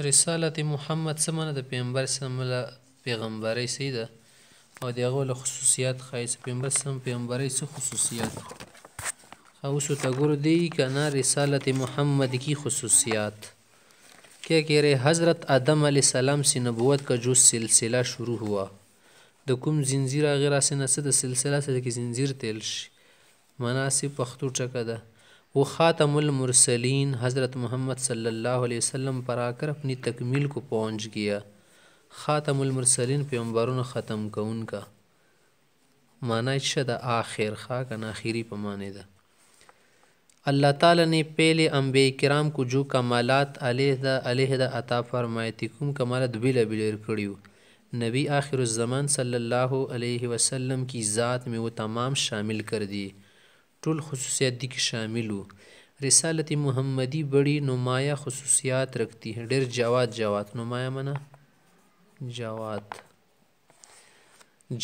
رسالت محمد څه معنی د پیغمبر سم له پیغمبرۍ صحیح ده او د هغو له خصوصیات ښایي چې پیغمبر سم پیغمبرۍ څه خصوصیات اوس ورته ګورو دی که نه رسالت محمد کی خصوصیات क्या कह रहे हज़रत आदम अलैहिस्सलाम से नबूवत का जो सिलसिला शुरू हुआ د کوم زنځیر هغې راسې نه څه د سلسله څه ده کې زنځیر تیل شي مناسب پښتو ټکه ده वो ख़ातम المرسلین حضرت محمد صلی اللہ علیہ وسلم پر آ کر اپنی تکمیل کو پہنچ گیا خاتم المرسلین پیغمبرون ختم کون کا معنی اچھا دا آخر خاکن آخری پا معنی دا اللہ تعالی نے پہلے انبیاء کرام کو جو کمالات علیہ دا عطا فرمائے تھی کم کمالات بلا بلیر کریو نبی آخر الزمان صلی اللہ علیہ وسلم کی ذات میں وہ تمام شامل کر دیے ټول خصوصیات دی کی شامل ہو رسالت محمدی بڑی نمایاں خصوصیات رکھتی ہے ډیر جواد نمایاں منا جواد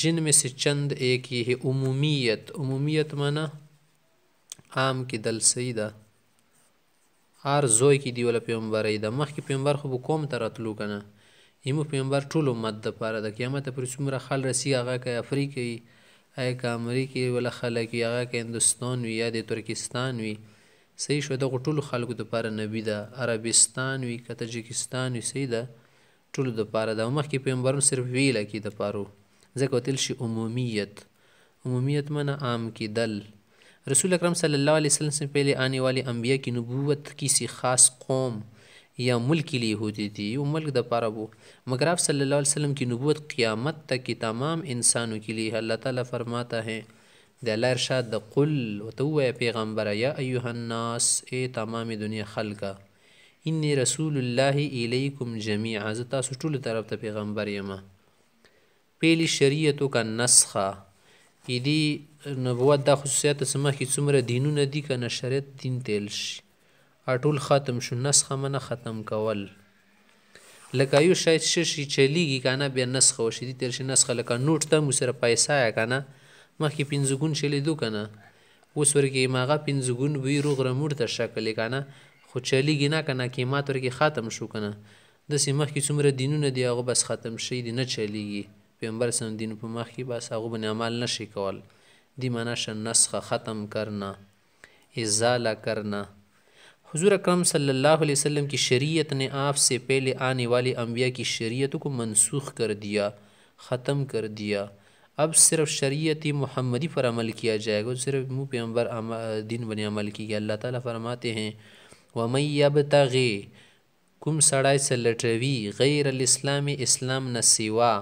جن میں سے چند ایک یہ ہے عمومیت منا عام کی دل سیدہ آر زوی کی دی ولا پیغمبر ایدا مخ کی پیغمبر خو قوم تراتلو کنه ایمو پیغمبر ټول امت د پاره د قیامت پر څومره خل رسی هغه که افریقی ای که امریکې ولا خلک وي هغه که هندوستان وي یا د ترکستان وي صحیح شو دغو ټولو خلکو دپاره نبي ده عربستان وي که تاجکستان وي صحیح ده ټولو دپاره ده او مخکې پیغمبرانو صرف ویله کې دپاره ځکه وتل شي عمومیت معنی عام کېدل رسول اکرم صلی اللہ علیہ وسلم سے پہلے آنے والے انبیاء کی نبوت کسی خاص قوم یا ملک کے لیے ہوتی تھی وہ ملک دا پارا وہ مگر آپ صلی اللہ علیہ وسلم کی نبوت قیامت تک کی تمام انسانوں کے لیے اللہ تعالیٰ فرماتا ہے دا اللہ ارشاد دا قل و تو پیغمبر یا ایوہ الناس اے تمام دنیا خلقا انی رسول اللہ الیکم جمیعا زتا سٹول طرف تا پیغمبر یما پہلی شریعتوں کا نسخہ ایدی نبوت دا خصوصیات سمح کی څومره دینونه دي که نه شریعت دین تیل شي ټول ختم شو نسخه منه ختم کول لکه یو شاید شي چلیږي که نه بیا نسخه وشي دي تیل شي نسخه لکه نوټ ته مو سره پیسه یا که نه مخکې پنځه ګون چلیدو که نه اوس ورکې هماغه پنځه ګون وي روغ رموټ ته شکل که نه خو چلیږي نه که نه قیمت ورکې ختم شو که نه داسې مخکې څومره دینونه دي هغه بس ختم شي دي نه چلیږي پیغمبر سم دین په مخکې بس هغه باندې عمل نشي کول دی معنی نسخ ختم کرنا ازالہ کرنا حضور اکرم صلی اللہ علیہ وسلم کی شریعت نے آپ سے پہلے آنے والی انبیاء کی شریعتوں کو منسوخ کر دیا ختم کر دیا اب صرف شریعت محمدی پر عمل کیا جائے گا صرف منہ پیغمبر دین بنے عمل کی گیا اللہ تعالیٰ فرماتے ہیں وَمَن يَبْتَغِ کم سڑائی سے لٹوی غیر الاسلام اسلام نہ سوا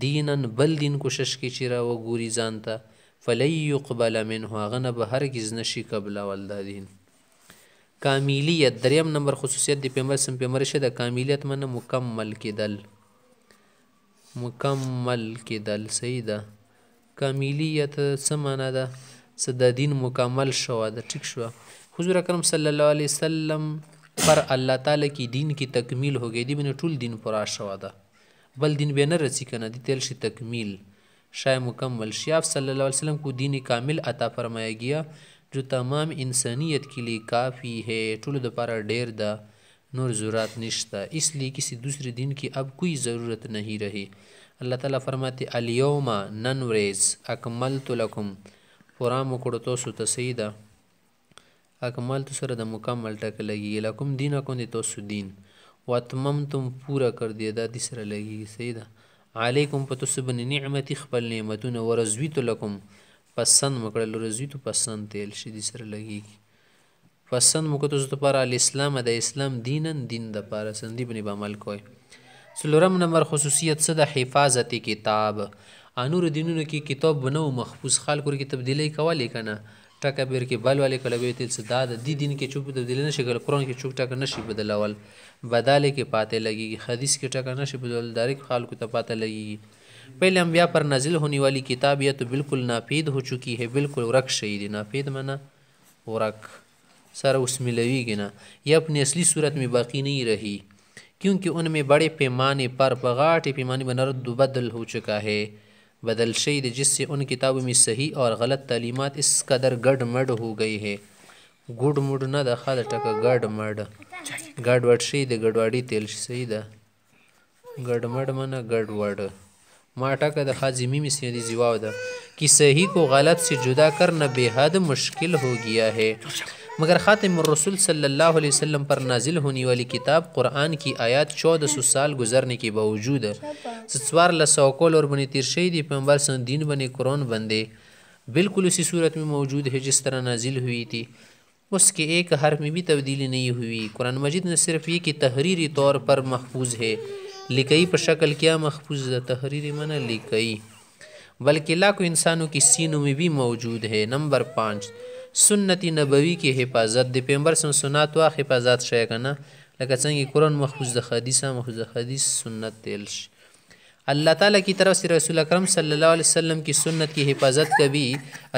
دینن بل دین کوشش کی چرا و گوری جانتا فَلَن يُقْبَلَ مِنْهُ هغه به هرگز نشي قبلول دا دین کاملیت دریم نمبر خصوصیت دی پیغمبر سم پیغمبر شه د کاملیت منه مکمل کېدل صحیح ده کاملیت څه معنی ده څه د دین مکمل شوه ده ټیک شوه حضور اکرم صلی اللہ علیہ وسلم پر اللہ تعالی کی دین کی تکمیل ہو گئی دی بنا ټول دین پورا شوه ده بل دین بیا نه رسی کنه دی تیل شي تکمیل شاید مکمل شی آپ صلی اللہ علیہ وسلم کو دین کامل عطا فرمایا گیا جو تمام انسانیت کے لیے کافی ہے ټولو دپاره ډیر ده نور ضرورت نشتا اس لیے کسی دوسرے دین کی اب کوئی ضرورت نہیں رہی اللہ تعالیٰ فرماتے الیوم نن ورځ اکملت لکم پورا مو کړو تاسو ته صحیح ده اکملت سره د مکمل ټکه لګیږي لکم دینکم د تاسو دین واتممتم پورا کر دیا دا دې سره لګیږي صحیح ده علیکم په تاسو باندې نعمتي خپل نعمتونه ورزویت لکم پسند مکړل رضیتو پسند تیل شي دې سره لګیږي پسند مو که تاسو دپاره الاسلام د اسلام دینن دین دپاره سندي باندې به عمل کوئ څلورم نمبر خصوصیت څه د حفاظت کتاب نورو دینونو کې کتاب به نه و محفوظ خلکو کې تبدیلی کولې که نه ټکه بیر کې بل والې کله به تیل څه دا د دې دین کې چوک تبدیلی نشي کول قرآن کې چوک ټکه نشي بدلول بدالې کې پاتې لگेगी حدیث کې ټکه نشي بدلول ڈائریکٹ خلکو ته پاتې لگेगी پہلے انبیاء پر نازل ہونے والی کتاب یا تو بالکل ناپید ہو چکی ہے بالکل رک شہید ناپید مانا ورک سارا اس میں لوی گنا یہ اپنی اصلی صورت میں باقی نہیں رہی کیونکہ ان میں بڑے پیمانے پر بغاٹے پیمانے میں رد و بدل ہو چکا ہے بدل شہید جس سے ان کتابوں میں صحیح اور غلط تعلیمات اس قدر گڈ مڈ ہو گئی ہے گڈ مڈ نہ دخل ٹکا گڈ مڈ ګډوډ شي د ګډوډي تیل شي. صحیح ده. گڑمڑ منا گڑوڑ. ماٹا کا د خازمی میں سیدھی زواو ده کہ صحیح کو غلط سے جدا کرنا بے حد مشکل ہو گیا ہے، مگر خاتم الرسول صلی اللہ علیہ وسلم پر نازل ہونے والی کتاب قرآن کی آیات 1400 سال گزرنے کے باوجود 1400 کول اور بنی تیر شہید پیغمبر سن دین بنے قرآن بندے بالکل اسی صورت میں موجود ہے جس طرح نازل ہوئی تھی. اس کے ایک حرف میں بھی تبدیلی نہیں ہوئی. قرآن مجید نے صرف یہ کہ تحریری طور پر محفوظ ہے، لکئی پر شکل کیا محفوظ ہے، تحریری معنی لکئی، بلکہ لاکھوں انسانوں کی سینوں میں بھی موجود ہے. نمبر 5 سنت نبوی کی حفاظت. د پیغمبر سن سنت وا حفاظت شای کنه لکه څنګه قرآن محفوظ د حدیث محفوظ د حدیث سنت تیل شي. اللہ تعالیٰ کی طرف سے رسول اکرم صلی اللہ علیہ وسلم کی سنت کی حفاظت کا بھی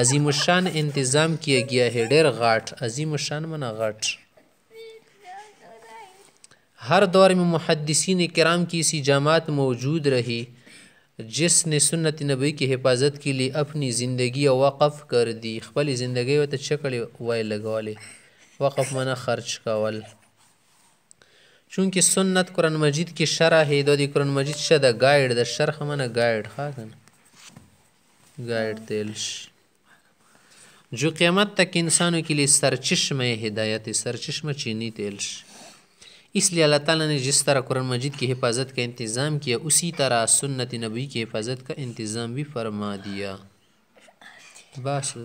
عظیم الشان انتظام کیا گیا ہے. ډیر غاٹ، عظیم الشان منا غاٹ. ہر دور میں محدثین کرام کی ایسی جماعت موجود رہی جس نے سنت نبوی کی حفاظت کے لیے اپنی زندگی وقف کر دی. خپل زندگی ورته چکړې وای لګولې. وقف منا خرچ کول. چونکہ سنت قرآن مجید کی شرح ہے. دو دی قرآن مجید شدہ گائیڈ دا شرح منا گائیڈ خواہن گائیڈ تیلش جو قیامت تک انسانوں کے لیے سرچشمہ ہدایت، سرچشمہ چینی تیلش. اس لیے اللہ تعالیٰ نے جس طرح قرآن مجید کی حفاظت کا انتظام کیا اسی طرح سنت نبی کی حفاظت کا انتظام بھی فرما دیا. بس